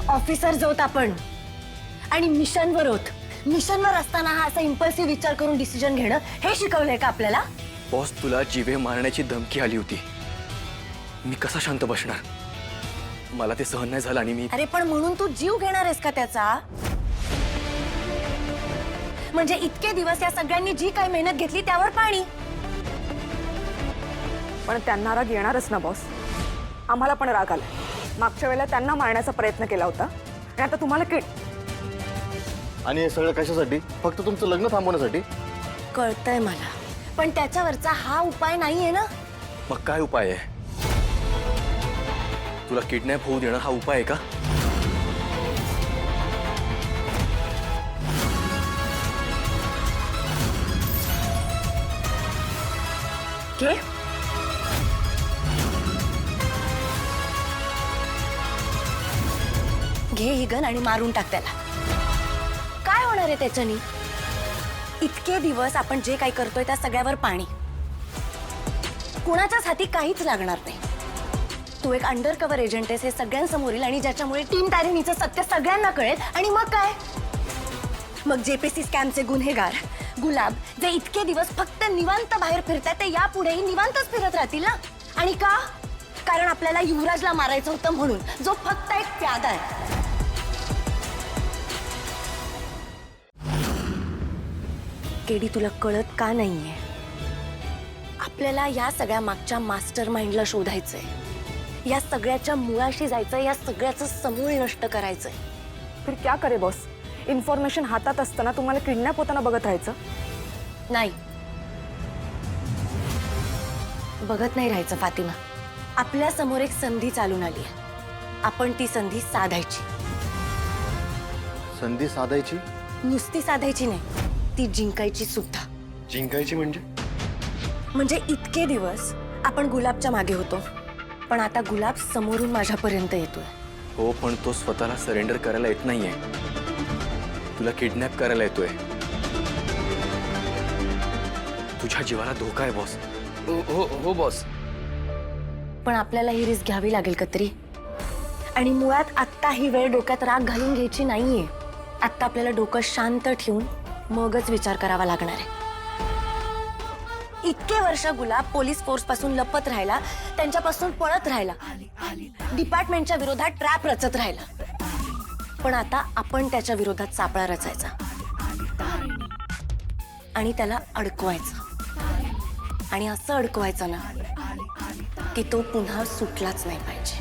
Officer आहोत आपण आणि मिशनवर आहोत. मिशनवर असताना हा असा इम्पल्सिव्ह विचार करून डिसिजन घेणं हे शिकवलंय का आपल्याला? बॉस, तुला जीवे मारण्याची धमकी आली होती. मी कसा शांत बसणार? मला ते सहन नाही झालं आणि मी अरे पण म्हणून तू जीव घेणार आहेस का त्याचा? म्हणजे इतके दिवस या सगळ्यांनी जी काही मेहनत घेतली त्यावर पाणी. पण त्यांना राग येणारच ना बॉस. आम्हाला पण राग आला. मागच्या वेळेला त्यांना मारण्याचा प्रयत्न केला होता आणि आता तुम्हाला आणि हे सगळं कशासाठी? फक्त तुमचं लग्न थांबवण्यासाठी? कळतंय मला, पण त्याच्यावरचा हा उपाय नाहीये ना. मग काय उपाय आहे? तुला किडनॅप होऊ देणं हा उपाय आहे का? घे. घे ही गन आणि मारून टाक त्याला. काय होणार आहे त्याच्यानी? इतके दिवस आपण जे काही करतोय त्या सगळ्यावर पाणी. कुणाच्याच हाती काहीच लागणार नाही. तू एक अंडर कव्हर एजंट आहेस हे सगळ्यांसमोर येईल आणि ज्याच्यामुळे टीम तारिणीचं सत्य सगळ्यांना कळेल. आणि मग काय? मग जेपीसी स्कॅमचे गुन्हेगार गुलाब जे इतके दिवस फक्त निवांत बाहेर फिरतात ते यापुढेही निवांतच फिरत राहतील ना. आणि का? कारण आपल्याला युवराजला मारायचं होतं म्हणून, जो फक्त एक प्यादा आहे. केडी, तुला कळत का नाहीये? आपल्याला या सगळ्या मागच्या मास्टर माइंडला शोधायचंय. या सगळ्याच्या मुळाशी जायचंय. या सगळ्याचं समूळ नष्ट करायचंय. फिर क्या करे बॉस? इन्फॉर्मेशन हातात असताना तुम्हाला किडनॅप होताना बघत राहायचं? नाही, बघत नाही राहायचं फातिमा. आपल्या समोर एक संधी चालून आली आहे. आपण ती संधी साधायची. संधी साधायची? नुसती साधायची नाही, ती जिंकायची सुद्धा. जिंकायची म्हणजे? म्हणजे इतके दिवस आपण गुलाबच्या मागे होतो, पण आता गुलाब समोरून माझ्यापर्यंत येतोय. हो, पण तो स्वतःला सरेंडर करायला येत नाहीये. तुला किडनॅप करायला येतोय. तुझ्या जीवाला धोका आहे बॉस. हो बॉस. पण आपल्याला ही रिस्क घ्यावी लागेल कत्री. आणि मुळात आत्ता ही वेळ डोक्यात राग घालून घ्यायची नाहीये. आत्ता आपल्याला डोकं शांत ठेवून मगच विचार करावा लागणार आहे. इतके वर्ष गुलाब पोलीस फोर्स पासून लपत राहिला, त्यांच्यापासून पळत राहिला, डिपार्टमेंटच्या विरोधात ट्रॅप रचत राहिला. पण आता आपण त्याच्या विरोधात सापळा रचायचा आणि त्याला अडकवायचं. आणि असं अडकवायचं ना की तो पुन्हा सुटलाच नाही पाहिजे.